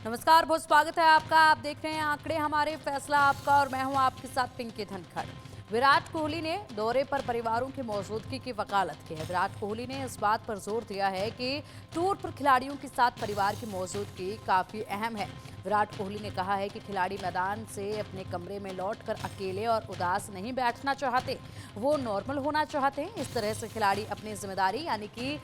नमस्कार, बहुत स्वागत है आपका। आप देख रहे हैं आंकड़े हमारे, फैसला आपका, और मैं हूं आपके साथ पिंकी धनखड़। विराट कोहली ने दौरे पर परिवारों की मौजूदगी की वकालत की है। विराट कोहली ने इस बात पर जोर दिया है कि टूर पर खिलाड़ियों के साथ परिवार की मौजूदगी काफी अहम है। विराट कोहली ने कहा है कि खिलाड़ी मैदान से अपने कमरे में लौटकर अकेले और उदास नहीं बैठना चाहते, वो नॉर्मल होना चाहते हैं। इस तरह से खिलाड़ी अपनी जिम्मेदारी यानी कि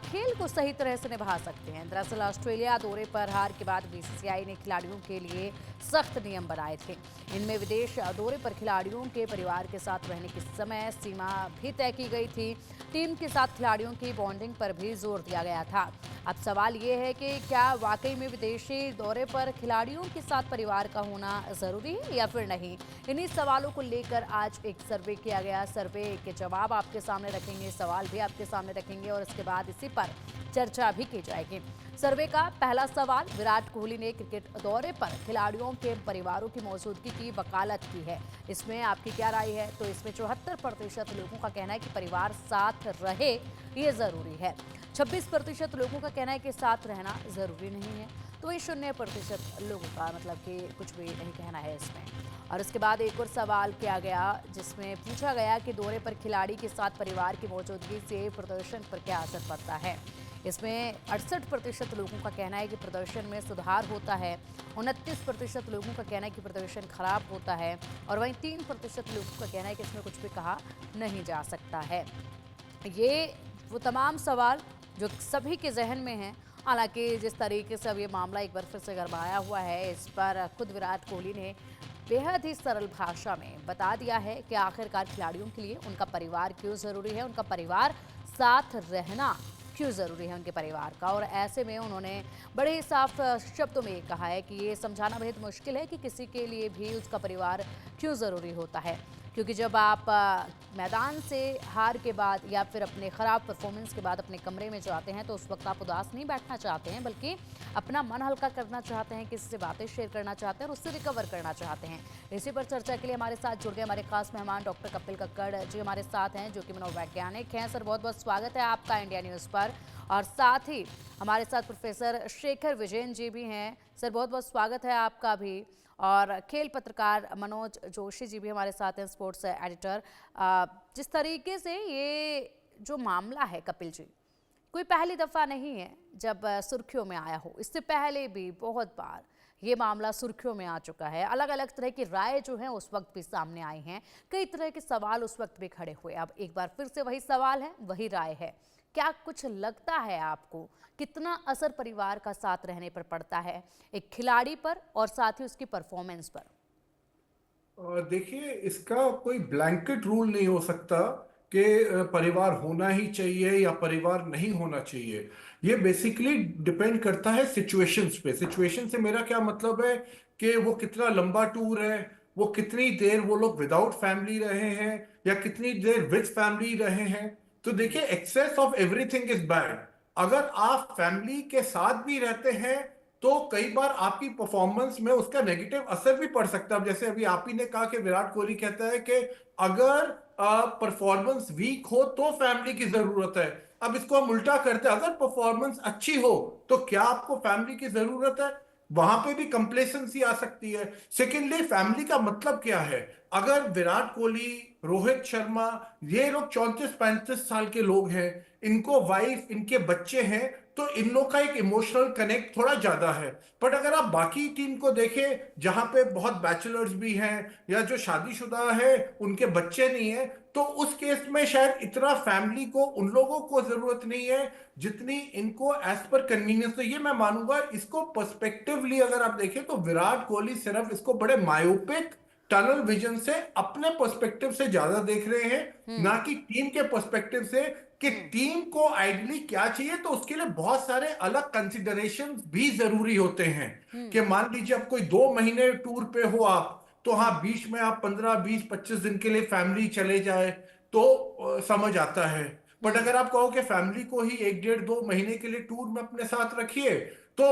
खेल को सही तरह से निभा सकते हैं। दरअसल ऑस्ट्रेलिया दौरे पर हार के बाद बीसीसीआई ने खिलाड़ियों के लिए सख्त नियम बनाए थे। इनमें विदेश दौरे पर खिलाड़ियों के परिवार के साथ रहने की समय सीमा भी तय की गई थी। टीम के साथ खिलाड़ियों की बॉन्डिंग पर भी जोर दिया गया था। अब सवाल ये है कि क्या वाकई में विदेशी दौरे पर खिलाड़ियों के साथ परिवार का होना जरूरी है या फिर नहीं। इन्हीं सवालों को लेकर आज एक सर्वे किया गया। सर्वे के जवाब आपके सामने रखेंगे, सवाल भी आपके सामने रखेंगे और इसके बाद इसी पर चर्चा भी की जाएगी। सर्वे का पहला सवाल, विराट कोहली ने क्रिकेट दौरे पर खिलाड़ियों के परिवारों की मौजूदगी की वकालत की है। इसमें आपकी क्या राय है? तो इसमें 74% लोगों का कहना है कि परिवार साथ रहे ये जरूरी है। 26% लोगों का कहना है कि साथ रहना जरूरी नहीं है। तो वही 0% लोगों का मतलब कि कुछ भी नहीं कहना है इसमें। और उसके बाद एक और सवाल किया गया जिसमें पूछा गया कि दौरे पर खिलाड़ी के साथ परिवार की मौजूदगी से प्रदर्शन पर क्या असर पड़ता है। इसमें 68% लोगों का कहना है कि प्रदर्शन में सुधार होता है। 29% लोगों का कहना है कि प्रदर्शन खराब होता है। और वहीं 3% लोगों का कहना है कि इसमें कुछ भी कहा नहीं जा सकता है। ये वो तमाम सवाल जो सभी के जहन में हैं। हालांकि जिस तरीके से अब ये मामला एक बार फिर से गरमाया हुआ है, इस पर खुद विराट कोहली ने बेहद ही सरल भाषा में बता दिया है कि आखिरकार खिलाड़ियों के लिए उनका परिवार क्यों ज़रूरी है, उनका परिवार साथ रहना क्यों ज़रूरी है उनके परिवार का। और ऐसे में उन्होंने बड़े ही साफ शब्दों में कहा है कि ये समझाना बेहद मुश्किल है कि किसी के लिए भी उसका परिवार क्यों ज़रूरी होता है। क्योंकि जब आप मैदान से हार के बाद या फिर अपने ख़राब परफॉर्मेंस के बाद अपने कमरे में जाते हैं तो उस वक्त आप उदास नहीं बैठना चाहते हैं, बल्कि अपना मन हल्का करना चाहते हैं, किसी से बातें शेयर करना चाहते हैं और उससे रिकवर करना चाहते हैं। इसी पर चर्चा के लिए हमारे साथ जुड़ गए हमारे खास मेहमान डॉक्टर कपिल कक्कड़ जी हमारे साथ हैं, जो कि मनोवैज्ञानिक हैं। सर, बहुत बहुत स्वागत है आपका इंडिया न्यूज़ पर। और साथ ही हमारे साथ प्रोफेसर शेखर विजयन जी भी हैं। सर, बहुत बहुत स्वागत है आपका भी। और खेल पत्रकार मनोज जोशी जी भी हमारे साथ हैं, स्पोर्ट्स एडिटर। जिस तरीके से ये जो मामला है कपिल जी, कोई पहली दफ़ा नहीं है जब सुर्खियों में आया हो। इससे पहले भी बहुत बार ये मामला सुर्खियों में आ चुका है। अलग अलग तरह की राय जो है उस वक्त भी सामने आई हैं, कई तरह के सवाल उस वक्त भी खड़े हुए। अब एक बार फिर से वही सवाल है, वही राय है। क्या कुछ लगता है आपको कितना असर परिवार का साथ रहने पर पड़ता है एक खिलाड़ी पर और साथ ही उसकी परफॉर्मेंस पर? देखिए, इसका कोई ब्लैंकेट रूल नहीं हो सकता कि परिवार होना ही चाहिए या परिवार नहीं होना चाहिए। ये बेसिकली डिपेंड करता है सिचुएशंस पे। सिचुएशन से मेरा क्या मतलब है कि वो कितना लंबा टूर है, वो कितनी देर वो लोग विदाउट फैमिली रहे हैं या कितनी देर विद फैमिली रहे हैं। तो देखिए, excess of everything is bad. अगर आप फैमिली के साथ भी रहते हैं तो कई बार आपकी परफॉर्मेंस में उसका नेगेटिव असर भी पड़ सकता है। जैसे अभी आप ही ने कहा कि विराट कोहली कहता है कि अगर परफॉर्मेंस वीक हो तो फैमिली की जरूरत है। अब इसको हम उल्टा करते हैं, अगर परफॉर्मेंस अच्छी हो तो क्या आपको फैमिली की जरूरत है? वहां पे भी कंप्लेसेंसी आ सकती है। सेकेंडली, फैमिली का मतलब क्या है? अगर विराट कोहली, रोहित शर्मा, ये लोग 34-35 साल के लोग हैं, इनको वाइफ, इनके बच्चे हैं, तो इन लोग का एक इमोशनल कनेक्ट थोड़ा ज्यादा है। बट अगर आप बाकी टीम को देखें जहां पे बहुत बैचलर्स भी हैं या जो शादीशुदा है उनके बच्चे नहीं है, तो उस केस में शायद इतना फैमिली को उन लोगों को जरूरत नहीं है जितनी इनको एज पर कन्वीनियंस। तो ये मैं मानूंगा, इसको पर्सपेक्टिवली अगर आप देखें तो विराट कोहली सिर्फ इसको बड़े मायोपिक टनल विजन से, अपने पर्सपेक्टिव से ज्यादा देख रहे हैं, ना कि टीम के पर्सपेक्टिव से कि हम्म। टीम को आइडियली क्या चाहिए। तो उसके लिए बहुत सारे अलग कंसिडरेशन भी जरूरी होते हैं। कि मान लीजिए अब कोई 2 महीने टूर पे हो आप, तो हाँ, बीच में आप 15-20-25 दिन के लिए फैमिली चले जाए तो समझ आता है। बट हम्म। अगर आप कहो कि फैमिली को ही 1-1.5-2 महीने के लिए टूर में अपने साथ रखिए, तो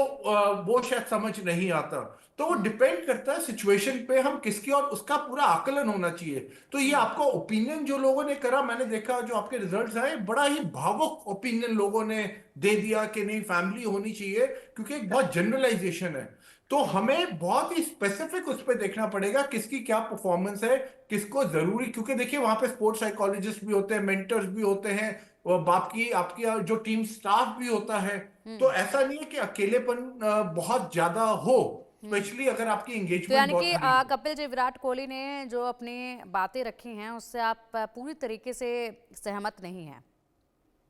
वो शायद समझ नहीं आता। तो वो हम्म। डिपेंड करता है सिचुएशन पे हम किसकी, और उसका पूरा आकलन होना चाहिए। तो ये हम्म। आपका ओपिनियन जो लोगों ने करा, मैंने देखा जो आपके रिजल्ट्स आए, बड़ा ही भावुक ओपिनियन लोगों ने दे दिया कि नहीं फैमिली होनी चाहिए, क्योंकि एक बहुत जनरलाइजेशन है। तो हमें बहुत ही स्पेसिफिक उस पर देखना पड़ेगा किसकी क्या परफॉर्मेंस है, किसको जरूरी, क्योंकि देखिए वहां पे स्पोर्ट्स साइकोलॉजिस्ट भी होते हैं, मेंटर्स भी होते हैं, और बाकी आपकी जो टीम स्टाफ भी होता है। तो ऐसा नहीं है कि अकेलेपन बहुत ज्यादा हो, हम्म। स्पेशली अगर आपकी तो एंगेजमेंट यानी बहुत कि हाई हो। कपिल जी, विराट कोहली ने जो अपनी बातें रखी हैं उससे आप पूरी तरीके से सहमत नहीं हैं?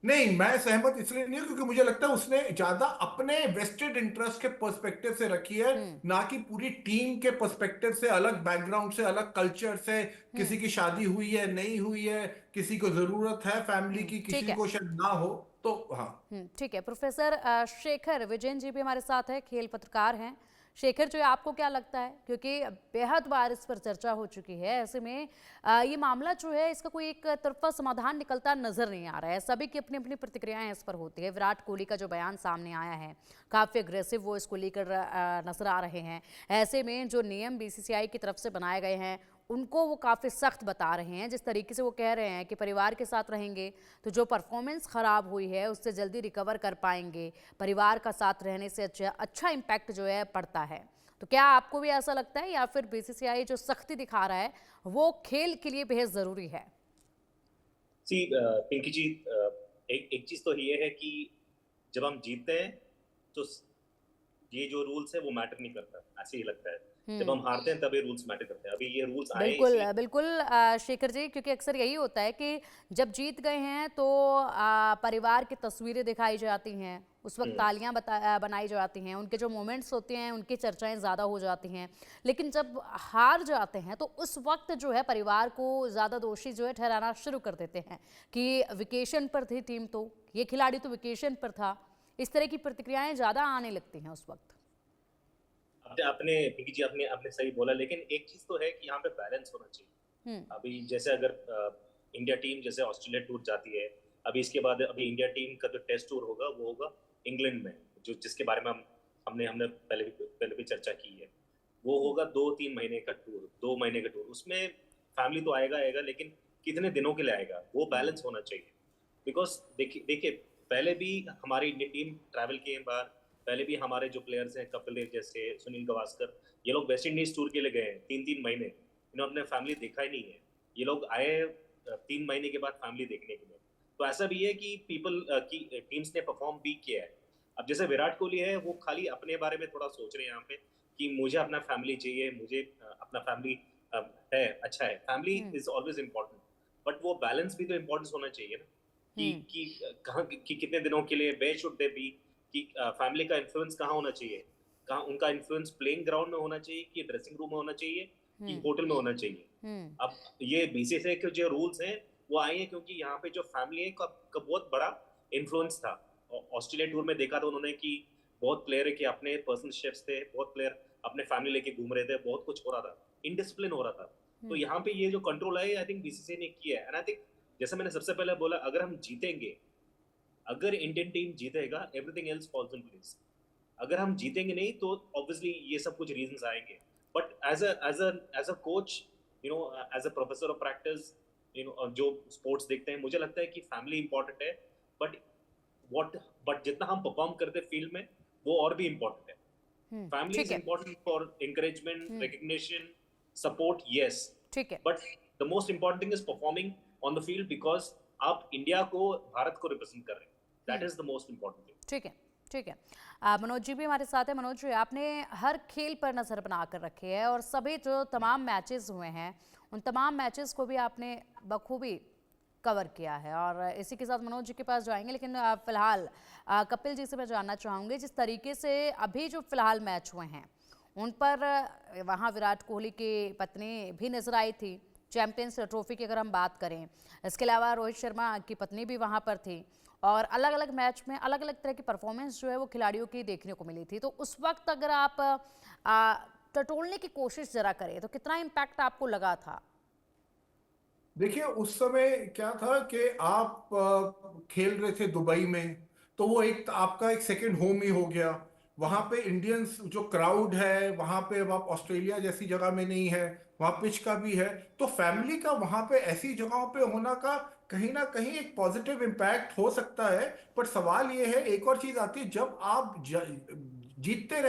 नहीं, मैं सहमत इसलिए नहीं हूं क्योंकि मुझे लगता है उसने ज्यादा अपने वेस्टेड इंटरेस्ट के पर्सपेक्टिव से रखी है, हम्म। ना कि पूरी टीम के पर्सपेक्टिव से, अलग बैकग्राउंड से, अलग कल्चर से। किसी हम्म। की शादी हुई है, नहीं हुई है, किसी को जरूरत है फैमिली की, ठीक किसी है। को शायद ना हो। तो हाँ। ठीक है। प्रोफेसर शेखर विजयन जी भी हमारे साथ है, खेल पत्रकार हैं। शेखर जी, आपको क्या लगता है, क्योंकि बेहद बार इस पर चर्चा हो चुकी है, ऐसे में ये मामला जो है इसका कोई एक तरफा समाधान निकलता नजर नहीं आ रहा है, सभी की अपनी अपनी प्रतिक्रियाएं इस पर होती है। विराट कोहली का जो बयान सामने आया है, काफ़ी अग्रेसिव वो इसको लेकर नजर आ रहे हैं। ऐसे में जो नियम बीसीसीआई की तरफ से बनाए गए हैं उनको वो काफ़ी सख्त बता रहे हैं। जिस तरीके से वो कह रहे हैं कि परिवार के साथ रहेंगे तो जो परफॉर्मेंस ख़राब हुई है उससे जल्दी रिकवर कर पाएंगे, परिवार का साथ रहने से अच्छा इम्पैक्ट जो है पड़ता है। तो क्या आपको भी ऐसा लगता है, या फिर बीसीसीआई जो सख्ती दिखा रहा है वो खेल के लिए बेहद ज़रूरी है? सी पिंकी जी, एक एक चीज तो ये है कि जब हम जीतते हैं तो ये जो रूल्स है वो मैटर नहीं करता, ऐसे ही लगता है। जब हम्म। हम हारते हैं तब ये रूल्स मैटर करते हैं। अभी ये रूल्स आए बिल्कुल इसलिए। बिल्कुल शेखर जी, क्योंकि अक्सर यही होता है कि जब जीत गए हैं तो परिवार की तस्वीरें दिखाई जाती हैं, उस वक्त हम्म, तालियां बनाई जाती हैं, उनके जो मोमेंट्स होते हैं उनकी चर्चाएं ज़्यादा हो जाती हैं। लेकिन जब हार जाते हैं तो उस वक्त जो है परिवार को ज़्यादा दोषी जो है ठहराना शुरू कर देते हैं कि वेकेशन पर थी टीम, तो ये खिलाड़ी तो वेकेशन पर था। इस तरह की प्रतिक्रियाएं ज़्यादा आने लगती हैं उस वक्त। आपने आपने पिंकी जी, आपने आपने सही बोला, लेकिन एक चीज तो है कि यहाँ पे बैलेंस होना चाहिए। हम्म। अभी जैसे अगर इंडिया टीम जैसे ऑस्ट्रेलिया टूर जाती है, अभी इसके बाद अभी इंडिया टीम का जो टेस्ट टूर होगा वो होगा इंग्लैंड में, जो जिसके बारे में हम हमने हमने पहले भी चर्चा की है। वो होगा 2-3 महीने का टूर, 2 महीने का टूर। उसमें फैमिली तो आएगा आएगा, लेकिन कितने दिनों के लिए आएगा वो बैलेंस होना चाहिए। बिकॉज देखिए देखिए, पहले भी हमारी इंडियन टीम ट्रैवल किए बाहर। पहले भी हमारे जो प्लेयर्स हैं, कपिल देव जैसे, सुनील गावस्कर, ये लोग वेस्ट इंडीज टूर के लिए गए हैं 3-3 महीने, इन्होंने अपने फैमिली देखा ही नहीं है। ये लोग आए 3 महीने के बाद फैमिली देखने के लिए। तो ऐसा भी है कि पीपल की टीम्स ने परफॉर्म भी किया है। अब जैसे विराट कोहली है, वो खाली अपने बारे में थोड़ा सोच रहे हैं यहाँ पे कि मुझे अपना फैमिली चाहिए, मुझे अपना फैमिली है, अच्छा है, family hmm. Is always important. But वो बैलेंस भी तो इम्पोर्टेंस होना चाहिए ना, हम्म। कि कहाँ कि कितने दिनों के लिए, वे शुड दे बी, कि फैमिली का इन्फ्लुएंस कहाँ होना चाहिए, कहाँ उनका इन्फ्लुएंस प्लेइंग ग्राउंड में होना चाहिए, कि ड्रेसिंग रूम में होना चाहिए, कि हम्म। होटल में होना चाहिए। हम्म। अब ये बीसीसीआई के जो रूल्स हैं वो आए हैं क्योंकि यहाँ पे जो फैमिली है का बहुत बड़ा इन्फ्लुएंस था। ऑस्ट्रेलिया टूर में देखा था उन्होंने कि बहुत प्लेयर है कि अपने पर्सनल शेफ्स थे, बहुत प्लेयर अपने फैमिली लेके घूम रहे थे, बहुत कुछ हो रहा था, इनडिसिप्लिन हो रहा था। तो हम्म। यहाँ पे ये जो कंट्रोल है, आई थिंक बीसीसीआई ने किया है। एंड आई थिंक जैसे मैंने सबसे पहले बोला, अगर हम जीतेंगे, अगर इंडियन टीम जीतेगा, everything else falls in place. अगर हम जीतेंगे नहीं तो ऑब्वियसली ये सब कुछ रीजंस आएंगे। But as a coach, as a professor of practice, जो स्पोर्ट्स देखते हैं, मुझे लगता है कि फैमिली इंपॉर्टेंट है। बट व्हाट बट जितना हम परफॉर्म करते हैं फील्ड में, वो और भी इंपॉर्टेंट है। फैमिली ठीक इज है। Important for encouragement, hmm. recognition, support, yes, ठीक है। but the most important thing is performing on the field, because आप इंडिया को, भारत को रिप्रेजेंट कर रहे हैं। That is the most important thing. ठीक है। ठीक है। मनोज जी भी हमारे साथ है। मनोज जी, आपने हर खेल पर नज़र बना कर रखी है और सभी जो तमाम मैचेस हुए हैं उन तमाम मैचेस को भी आपने बखूबी कवर किया है, और इसी के साथ मनोज जी के पास जाएंगे, लेकिन फिलहाल कपिल जी से मैं जानना चाहूँगी, जिस तरीके से अभी जो फिलहाल मैच हुए हैं उन पर वहाँ विराट कोहली की पत्नी भी नजर आई थी, चैंपियंस ट्रॉफी की अगर हम बात करें। इसके अलावा रोहित शर्मा की पत्नी भी वहाँ पर थी, और अलग अलग मैच में अलग अलग तरह की परफॉर्मेंस जो है वो खिलाड़ियों की देखने को मिली थी। तो उस वक्त अगर आप टटोलने की कोशिश जरा करें तो कितना इम्पैक्ट आपको लगा था? देखिए उस समय क्या था कि आप खेल रहे थे दुबई में, तो वो एक आपका एक सेकंड होम ही हो गया। वहां पे इंडियंस जो क्राउड है वहां पे, अब आप ऑस्ट्रेलिया जैसी जगह में नहीं है, वहां पिच का भी है। तो फैमिली का वहां पे ऐसी जगहों पे होना का कहीं ना कहीं एक पॉजिटिव इम्पैक्ट हो सकता है। पर सवाल ये है, एक और चीज आती है, जब आप जीतते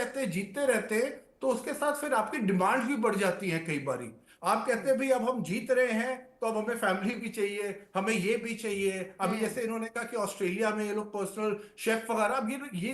रहते, तो उसके साथ फिर आपकी डिमांड भी बढ़ जाती है कई बारी। आप कहते हैं भाई अब हम जीत रहे हैं तो अब हमें फैमिली भी चाहिए, हमें ये भी चाहिए। अभी हम्म। जैसे इन्होंने कहा कि ऑस्ट्रेलिया में ये लोग पर्सनल शेफ वगैरह, अब ये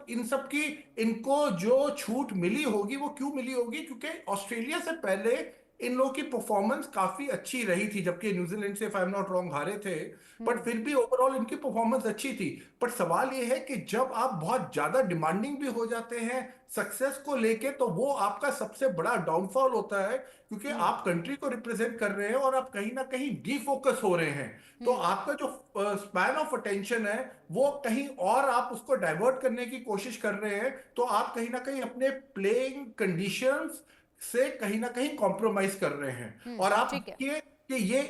इन सब की इनको जो छूट मिली होगी वो क्यों मिली होगी, क्योंकि ऑस्ट्रेलिया से पहले इन लोगों की परफॉर्मेंस काफी अच्छी रही थी, जबकि न्यूजीलैंड से, if I am not wrong, हारे थे। बट हम्म। फिर भी ओवरऑल इनकी परफॉर्मेंस अच्छी थी। पर सवाल ये है कि जब आप बहुत ज्यादा डिमांडिंग भी हो जाते हैं सक्सेस को लेके, तो वो आपका सबसे बड़ा डाउनफॉल होता है, क्योंकि हम्म। आप कंट्री को रिप्रेजेंट कर रहे हैं और आप कहीं ना कहीं डीफोकस हो रहे हैं। तो हम्म। आपका जो स्पैन ऑफ अटेंशन है वो कहीं और, आप उसको डाइवर्ट करने की कोशिश कर रहे हैं, तो आप कहीं ना कहीं अपने प्लेइंग कंडीशंस से कहीं ना कहीं कॉम्प्रोमाइज कर रहे हैं। और आप ठीक है। देखिए कि ये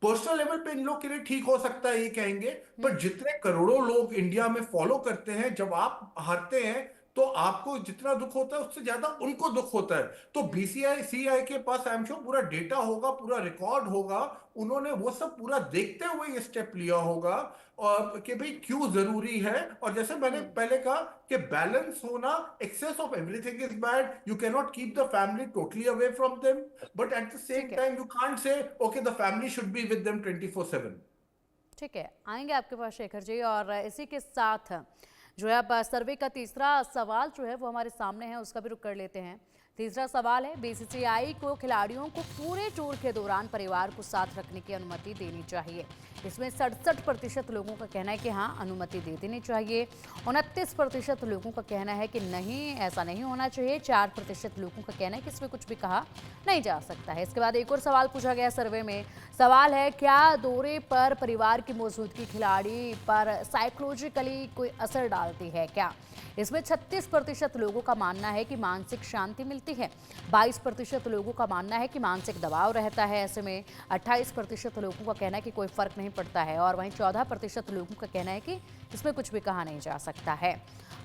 पर्सनल लेवल पे इन लोग के लिए ठीक हो सकता है, ये कहेंगे। पर हम्म। जितने करोड़ों लोग इंडिया में फॉलो करते हैं, जब आप हारते हैं तो आपको जितना दुख होता है उससे ज्यादा उनको दुख होता है। तो हम्म। बीसीसीआई के पास आई एम श्योर पूरा डेटा होगा, पूरा रिकॉर्ड होगा। उन्होंने वो सब पूरा देखते हुए ये स्टेप लिया होगा, और कि भाई क्यों जरूरी है। और जैसे मैंने हम्म। पहले कहा कि बैलेंस होना, excess of everything is bad, you can not keep the family totally away from them, but at the same ठीक है। Time you can't say okay the family should be with them 24/7। ठीक है, आएंगे आपके पास शेखर जी। और इसी के साथ जो है अब सर्वे का तीसरा सवाल जो है वो हमारे सामने है, उसका भी रुख कर लेते हैं। तीसरा सवाल है, बीसीसीआई को खिलाड़ियों को पूरे टूर के दौरान परिवार को साथ रखने की अनुमति देनी चाहिए। इसमें 67% लोगों का कहना है कि हाँ, अनुमति दे देनी चाहिए। 29% लोगों का कहना है कि नहीं, ऐसा नहीं होना चाहिए। 4% लोगों का कहना है कि इसमें कुछ भी कहा नहीं जा सकता है। इसके बाद एक और सवाल पूछा गया सर्वे में। सवाल है, क्या दौरे पर परिवार की मौजूदगी खिलाड़ी पर साइकोलॉजिकली कोई असर डालती है क्या? इसमें 36% लोगों का मानना है कि मानसिक शांति मिलती है। 22% लोगों का मानना है कि मानसिक दबाव रहता है। ऐसे में 28% लोगों का कहना है कि कोई फर्क नहीं पड़ता है, और वहीं 14% लोगों का कहना है कि इसमें कुछ भी कहा नहीं जा सकता है।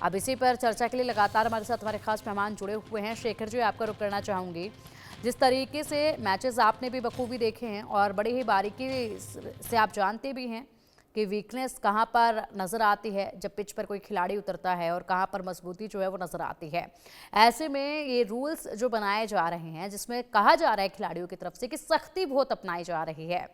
अब इसी पर चर्चा के लिए लगातार हमारे साथ हमारे खास मेहमान जुड़े हुए हैं। शेखर जी, आपका रुख करना चाहूंगी। जिस तरीके से मैचेस आपने भी बखूबी देखे हैं और बड़ी ही बारीकी से आप जानते भी हैं कि वीकनेस कहाँ पर नज़र आती है जब पिच पर कोई खिलाड़ी उतरता है, और कहाँ पर मजबूती जो है वो नज़र आती है। ऐसे में ये रूल्स जो बनाए जा रहे हैं, जिसमें कहा जा रहा है खिलाड़ियों की तरफ से कि सख्ती बहुत अपनाई जा रही है,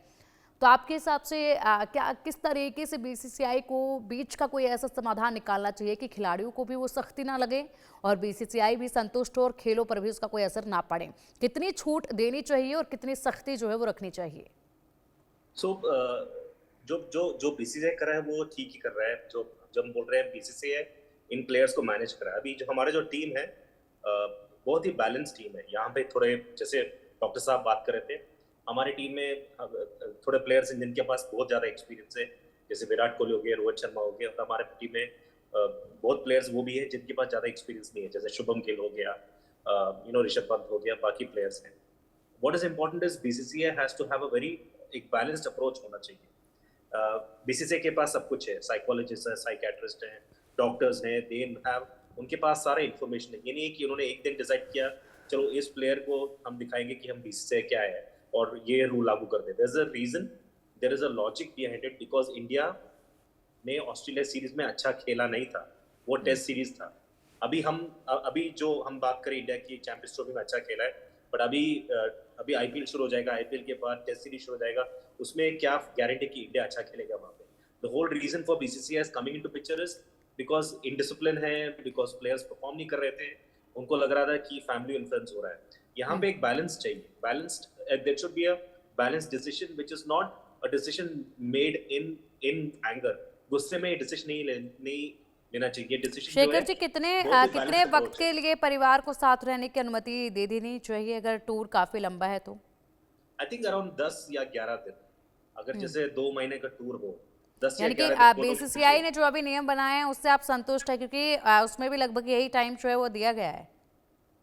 तो आपके हिसाब से क्या, किस तरीके से बीसीसीआई को बीच का कोई ऐसा समाधान निकालना चाहिए कि खिलाड़ियों को भी वो सख्ती ना लगे और बीसीसीआई भी संतुष्ट हो और खेलों पर भी उसका कोई असर ना पड़े? कितनी छूट देनी चाहिए और कितनी सख्ती जो है वो रखनी चाहिए? सो जो जो जो बीसीसीआई कर रहा है वो ठीक ही कर रहा है। जो जब हम बोल रहे हैं बीसीसीआई इन प्लेयर्स को मैनेज कर रहा है, अभी जो हमारे जो टीम है बहुत ही बैलेंस टीम है। यहाँ पे थोड़े, जैसे डॉक्टर साहब बात कर रहे थे, हमारी टीम में थोड़े प्लेयर्स हैं जिनके पास बहुत ज़्यादा एक्सपीरियंस है, जैसे विराट कोहली हो गया, रोहित शर्मा हो गया। और हमारे टीम में बहुत प्लेयर्स वो भी है जिनके पास ज़्यादा एक्सपीरियंस नहीं है, जैसे शुभम गिल हो गया, ऋषभ पंत हो गया, बाकी प्लेयर्स हैं। What is important is BCCI has to have a very एक बैलेंस्ड अप्रोच होना चाहिए। बीसीसीआई के पास सब कुछ है, साइकोलॉजिस्ट है, साइकेट्रिस्ट हैं, डॉक्टर्स हैं, दे हैव, उनके पास सारा इन्फॉर्मेशन है। ये नहीं है कि उन्होंने एक दिन डिसाइड किया चलो इस प्लेयर को हम दिखाएंगे कि हम बीसीसीआई क्या है और ये रूल लागू कर दे। There is a reason, there is a logic behind it, because India ने ऑस्ट्रेलिया सीरीज में अच्छा खेला नहीं था, वो टेस्ट सीरीज था। अभी जो हम बात करें इंडिया की चैंपियंस ट्रॉफी में अच्छा खेला है, बट अभी आईपीएल शुरू हो जाएगा, आईपीएल के बाद टेस्ट सीरीज शुरू हो जाएगा, उसमें क्या गारंटी कि इंडिया अच्छा खेलेगा वहां पे? The whole reason for BCCI is coming into picture is because indiscipline है, बिकॉज प्लेयर्स परफॉर्म नहीं कर रहे थे, उनको लग रहा था कि फैमिली इन्फ्लुएंस हो रहा है। यहाँ पे एक बैलेंस चाहिए, balanced, there should be a balanced decision which is not a decision made in anger. गुस्से में डिसीजन नहीं लेना चाहिए। डिसीजन जो है शेखर जी, कितने बहुत ही कितने बैलेंस्ड वक्त अप्रोच के है। लिए परिवार को साथ रहने की अनुमति दे देनी चाहिए अगर टूर काफी लंबा है तो? आई थिंक अराउंड 10 या 11 दिन, अगर जैसे 2 महीने का टूर हो, 10 या यानी कि 11 दिन वो लोग बीसीसीआई ने जो अभी नियम बनाए हैं उससे आप संतुष्ट है, क्योंकि उसमें भी लगभग यही टाइम जो है वो दिया गया है।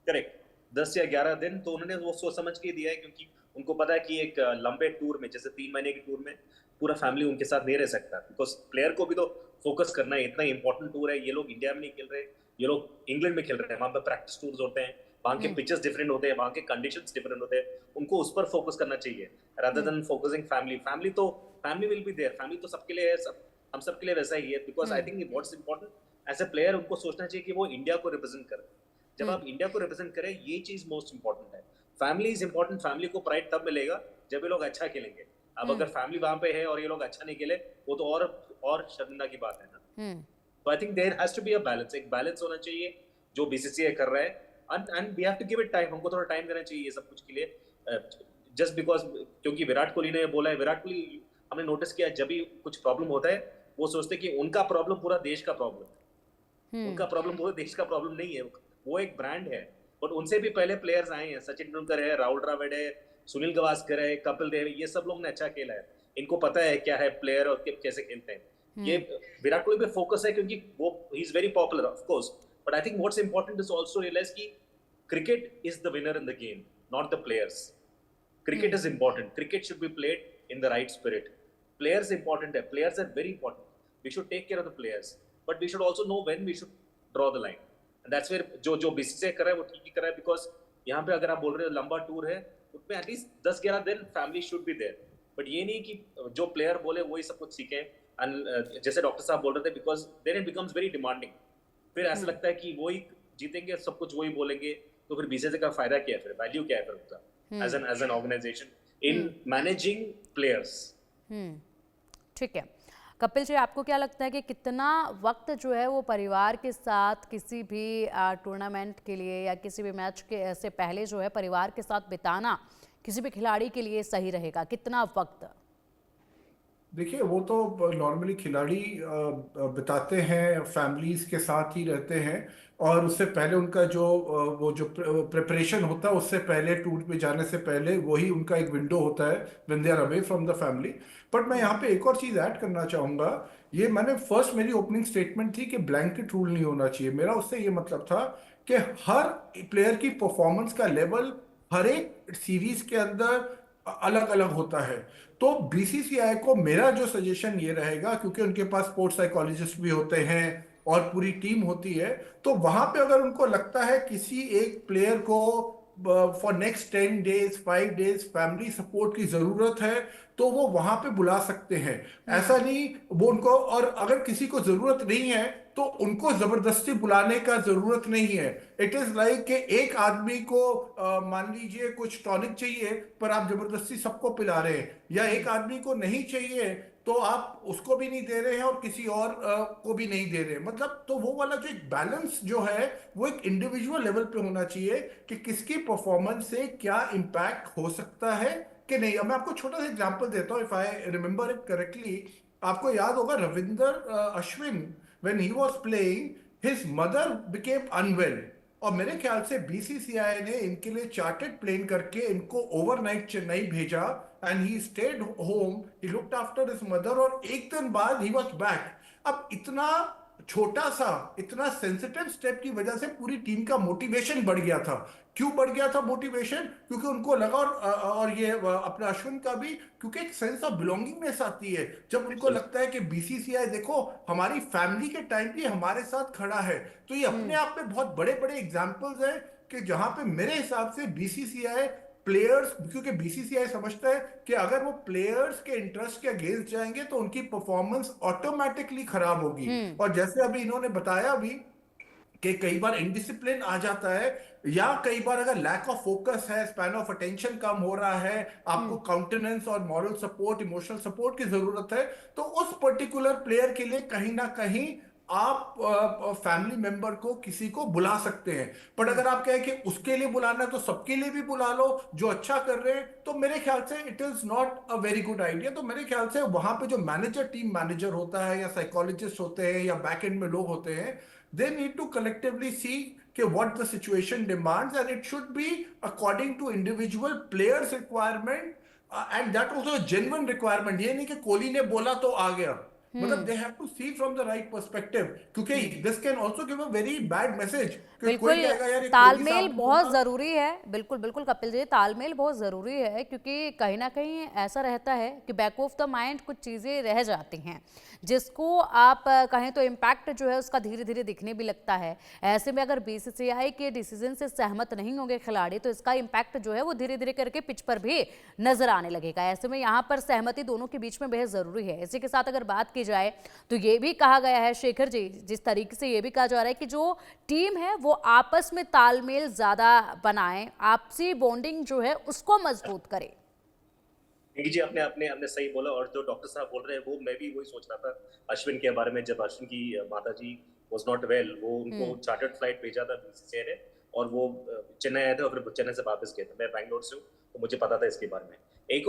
करेक्ट, 10 या 11 दिन तो उन्होंने वो सोच समझ के दिया है, क्योंकि उनको पता है कि एक लंबे टूर में, जैसे 3 महीने के टूर में पूरा फैमिली उनके साथ नहीं रह सकता, बिकॉज प्लेयर को भी तो फोकस करना है। इतना इंपॉर्टेंट टूर है, ये लोग इंडिया में नहीं खेल रहे, ये लोग इंग्लैंड में खेल रहे हैं, वहां पर प्रैक्टिस टूर्स होते हैं, वहां के पिचेस डिफरेंट होते हैं, वहां के कंडीशंस डिफरेंट होते हैं, उनको उस पर फोकस करना चाहिए rather than focusing family will be there, family तो सबके लिए है, हम सबके लिए वैसा ही है, because I think what's important as a player उनको सोचना चाहिए कि वो इंडिया को रिप्रेजेंट करें। जब आप इंडिया को रिप्रेजेंट करें, ये चीज मोस्ट इंपॉर्टेंट है। फैमिली इज इंपॉर्टेंट, फैमिली को प्राइड तब मिलेगा जब ये लोग अच्छा खेलेंगे। अब अगर फैमिली वहां पे है और ये लोग अच्छा नहीं खेले, वो तो और शर्मिंदा की बात है ना। तो I think there has to be a balance, एक बैलेंस होना चाहिए जो बीसीसीआई कर रहा है, and we have to give it time, हमको थोड़ा टाइम देना चाहिए ये सब कुछ के लिए। जस्ट बिकॉज क्योंकि विराट कोहली ने बोला है, विराट कोहली हमने नोटिस किया जब भी कुछ प्रॉब्लम होता है वो सोचते हैं कि उनका प्रॉब्लम पूरा देश का प्रॉब्लम है। उनका प्रॉब्लम पूरे देश का प्रॉब्लम नहीं है, वो एक ब्रांड है। बट उनसे भी पहले प्लेयर्स आए हैं, सचिन तेंदुलकर है, राहुल द्रविड़ है, सुनील गावस्कर है, कपिल देव, ये सब लोग ने अच्छा खेला है, इनको पता है क्या है प्लेयर और कैसे खेलते हैं। ये विराट कोहली पे फोकस है क्योंकि वो he is very popular of course, but I think what's important is also realise कि cricket is the winner in the game, not the players. Cricket is important, cricket should be played in the right spirit. Players important है, players are very important, we should take care of the players, but we should also know when we should draw the line. And that's where जो BCCI कर रहा है वो ठीक ही कर रहा है, बिकॉज यहाँ पे अगर आप बोल रहे हो लंबा टूर है, उसमें एटलीस्ट 10-11 दिन family should be there. But ये नहीं कि जो प्लेयर बोले वही सब कुछ सीखे। एंड जैसे डॉक्टर साहब बोल रहे थे, because then it becomes very demanding, फिर ऐसा लगता है कि वही जीतेंगे, सब कुछ वही बोलेंगे, तो फिर बीसीसीआई का फायदा क्या है, फिर वैल्यू क्या है फिर उसका as an organization in managing players. ठीक है कपिल जी, आपको क्या लगता है कि कितना वक्त जो है वो परिवार के साथ किसी भी टूर्नामेंट के लिए या किसी भी मैच के से पहले जो है परिवार के साथ बिताना किसी भी खिलाड़ी के लिए सही रहेगा, कितना वक्त? देखिए, वो तो नॉर्मली खिलाड़ी बिताते हैं, फैमिलीज के साथ ही रहते हैं, और उससे पहले उनका वो जो प्रिपरेशन होता है, उससे पहले टूर पे जाने से पहले वही उनका एक विंडो होता है when they are away from the family. But मैं यहाँ पे एक और चीज़ ऐड करना चाहूँगा। ये मेरी ओपनिंग स्टेटमेंट थी कि ब्लैंकेट रूल नहीं होना चाहिए। मेरा उससे ये मतलब था कि हर प्लेयर की परफॉर्मेंस का लेवल हर एक सीरीज के अंदर अलग अलग होता है। तो बीसीसीआई को मेरा जो सजेशन ये रहेगा, क्योंकि उनके पास स्पोर्ट्स साइकोलॉजिस्ट भी होते हैं और पूरी टीम होती है, तो वहां पे अगर उनको लगता है किसी एक प्लेयर को for next 10 days 5 days family support की जरूरत है, तो वो वहां पे बुला सकते हैं। ऐसा नहीं वो उनको, और अगर किसी को जरूरत नहीं है तो उनको जबरदस्ती बुलाने का जरूरत नहीं है। इट इज लाइक कि एक आदमी को मान लीजिए कुछ टॉनिक चाहिए, पर आप जबरदस्ती सबको पिला रहे हैं, या एक आदमी को नहीं चाहिए तो आप उसको भी नहीं दे रहे हैं और किसी और को भी नहीं दे रहे हैं। मतलब तो वो वाला जो एक बैलेंस जो है वो एक इंडिविजुअल लेवल पे होना चाहिए कि किसकी परफॉर्मेंस से क्या इम्पैक्ट हो सकता है कि नहीं। अब मैं आपको छोटा सा एग्जांपल देता हूँ, if I remember it correctly. आपको याद होगा Ravinder Ashwin, when he was playing, his mother became unwell, और मेरे ख्याल से बीसीसीआई ने इनके लिए चार्टर्ड प्लेन करके इनको ओवरनाइट चेन्नई भेजा, and he stayed home, he looked after his mother, और एक दिन बाद ही वाज बैक। अब इतना छोटा सा, इतना सेंसिटिव स्टेप की वजह से पूरी टीम का मोटिवेशन बढ़ गया था। क्यों बढ़ गया था मोटिवेशन? क्योंकि उनको लगा, और ये अपना अश्विन का भी, क्योंकि एक सेंस ऑफ बिलोंगिंगनेस आती है जब उनको लगता है कि बीसीसीआई देखो हमारी फैमिली के टाइम भी हमारे साथ खड़ा है। तो ये अपने आप में बहुत बड़े बड़े एग्जाम्पल्स हैं कि जहां पे मेरे हिसाब से बीसीसीआई प्लेयर्स, क्योंकि बीसीसीआई समझता है कि अगर वो प्लेयर्स के इंटरेस्ट के अगेंस्ट जाएंगे तो उनकी परफॉर्मेंस ऑटोमेटिकली खराब होगी। और जैसे अभी इन्होंने बताया भी कि कई बार इनडिसिप्लिन आ जाता है, या कई बार अगर लैक ऑफ फोकस है, स्पैन ऑफ अटेंशन कम हो रहा है, आपको काउंटेनेंस और मॉरल सपोर्ट, इमोशनल सपोर्ट की जरूरत है, तो उस पर्टिकुलर प्लेयर के लिए कहीं ना कहीं आप फैमिली मेंबर को किसी को बुला सकते हैं। पर अगर आप कहें कि उसके लिए बुलाना है तो सबके लिए भी बुला लो जो अच्छा कर रहे हैं, तो मेरे ख्याल से it is not a very good idea. तो मेरे ख्याल से वहां पे जो मैनेजर, टीम मैनेजर होता है, या साइकोलॉजिस्ट होते हैं, या बैक एंड में लोग होते हैं, they need to collectively see what the situation demands, and it should be according to individual players requirement, and that also a genuine requirement। ये नहीं कि कोहली ने बोला तो आ गया, मतलब they have to see from the right perspective, क्योंकि this can also give a very bad message। बिल्कुल, तालमेल बहुत ज़रूरी है। बिल्कुल बिल्कुल कपिल जी, तालमेल बहुत ज़रूरी है, क्योंकि कहीं ना कहीं ऐसा रहता है कि बैक ऑफ द माइंड कुछ चीज़ें रह जाती हैं जिसको आप कहें तो इम्पैक्ट जो है उसका धीरे धीरे दिखने भी लगता है। ऐसे में अगर बीसीसीआई के डिसीजन से सहमत नहीं होंगे खिलाड़ी, तो इसका इम्पैक्ट जो है वो धीरे धीरे करके पिच पर भी नजर आने लगेगा। ऐसे में यहाँ पर सहमति दोनों के बीच में बेहद ज़रूरी है। इसी के साथ अगर बात की की जाए तो ये भी कहा गया है शेखर जी, जिस तरीके से ये भी कहा जा रहा है कि जो टीम है वो आपस में तालमेल ज्यादा बनाए, आपसी बॉन्डिंग जो है उसको मजबूत करे। पिंकी जी आपने आपने आपने सही बोला, और जो डॉक्टर साहब बोल रहे हैं वो मैं भी वही सोच रहा था अश्विन के बारे में। जब अश्विन की माता जी वॉज नॉट वेल, वो उनको चार्टर्ड फ्लाइट भेजा था बीसीसीआई ने, और वो चेन्नई आए थे और फिर चेन्नई से वापस गए थे। मैं बैंगलोर से हूँ तो मुझे पता था इसके बारे में। एक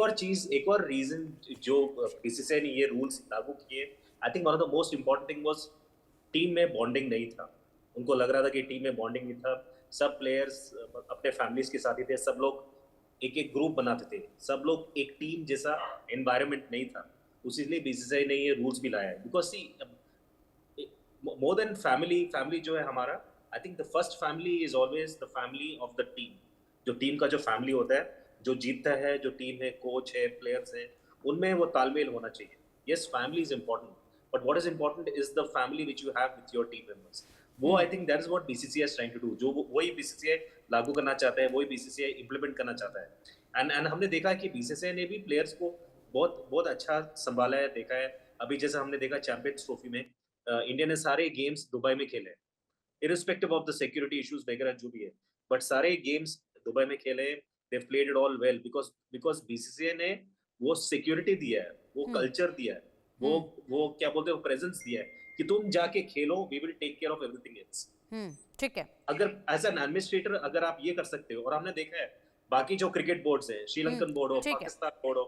और रीजन जो बीसीसीआई ने ये रूल्स लागू किए, I think one of the most important thing was team में बॉन्डिंग नहीं था। उनको लग रहा था कि टीम में बॉन्डिंग नहीं था, सब प्लेयर्स अपने फैमिलीज के साथ ही थे, सब लोग एक एक ग्रुप बनाते थे, सब लोग एक टीम जैसा एनवायरनमेंट नहीं था। उसीलिए बीसीसीआई ने ये रूल्स भी लाया है, because see more than family, family जो है हमारा, I think the first family is always the family of the team. जो टीम का जो फैमिली होता है, जो जीतता है, जो टीम है, कोच है, प्लेयर्स है, उनमें वो तालमेल होना चाहिए। Yes, family is important, but what is important is the family which you have with your team members. वो I think that is what BCCI is trying to do. जो वही बीसीसीआई लागू करना चाहता है, वही बीसीसीआई इंप्लीमेंट करना चाहता है। एंड हमने देखा कि बीसीसीआई ने भी प्लेयर्स को बहुत बहुत अच्छा संभाला है, देखा है। अभी जैसे हमने देखा चैंपियंस ट्रॉफी में इंडिया ने सारे गेम्स दुबई में खेले, irrespective of the security issues वगैरह जो भी है, बट सारे गेम्स दुबई में खेले। They played it all well because BCCI ने वो सिक्योरिटी दिया है, वो कल्चर दिया है, वो क्या बोलते हैं, वो प्रेजेंस दिया है कि तुम जाके खेलो, we will take care of everything else. ठीक है। अगर एज एन एडमिनिस्ट्रेटर अगर आप ये कर सकते हो, और हमने देखा है बाकी जो क्रिकेट बोर्ड्स हैं, श्रीलंकन बोर्ड हो, पाकिस्तान बोर्ड हो,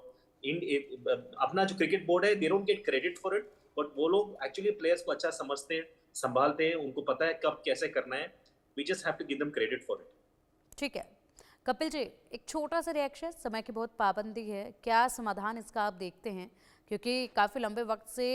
अपना जो क्रिकेट बोर्ड है, they don't get credit for it, but वो लोग एक्चुअली प्लेयर्स को अच्छा समझते हैं, संभालते हैं, उनको पता है कब कैसे करना है। We just have to give them credit for it. ठीक है कपिल जी, एक छोटा सा रिएक्शन, समय की बहुत पाबंदी है, क्या समाधान इसका आप देखते हैं? क्योंकि काफ़ी लंबे वक्त से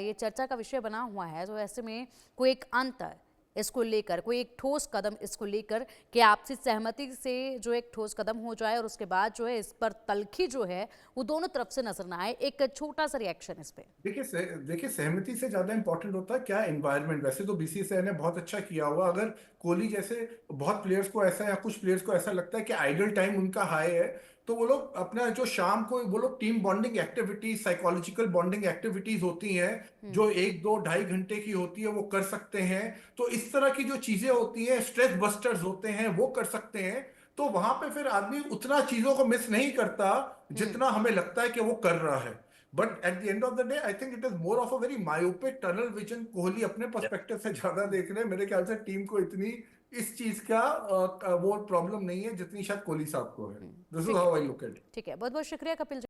ये चर्चा का विषय बना हुआ है, तो ऐसे में कोई एक अंतर इसको लेकर, कोई एक ठोस कदम इसको लेकर कि आपसी सहमति से जो एक ठोस कदम हो जाए और उसके बाद जो है इस पर तलखी जो है वो दोनों तरफ से नजर ना आए, एक छोटा सा रिएक्शन इस पे। देखिए सहमति से ज्यादा इंपॉर्टेंट होता है क्या एनवायरनमेंट। वैसे तो बीसीसीआई ने बहुत अच्छा किया हुआ, अगर कोहली जैसे बहुत प्लेयर्स को ऐसा, या कुछ प्लेयर्स को ऐसा लगता है कि आइडल टाइम उनका हाई है, तो वो लोग अपना जो शाम को वो लोग team bonding activities, psychological bonding activities होती हैं जो 1-2-2.5 घंटे की होती है, वो कर सकते हैं। तो इस तरह की जो चीजें होती हैं, स्ट्रेस बस्टर्स होते हैं, वो कर सकते हैं। तो वहां पे फिर आदमी उतना चीजों को मिस नहीं करता जितना हमें लगता है कि वो कर रहा है। But at the end of the day I think it is more of a very myopic tunnel vision. Kohli अपने पर्सपेक्टिव से ज्यादा देख रहे हैं, मेरे ख्याल से टीम को इतनी इस चीज का वो प्रॉब्लम नहीं है जितनी शायद कोहली साहब को है। This is how I look at. ठीक है, बहुत बहुत शुक्रिया कपिल जी।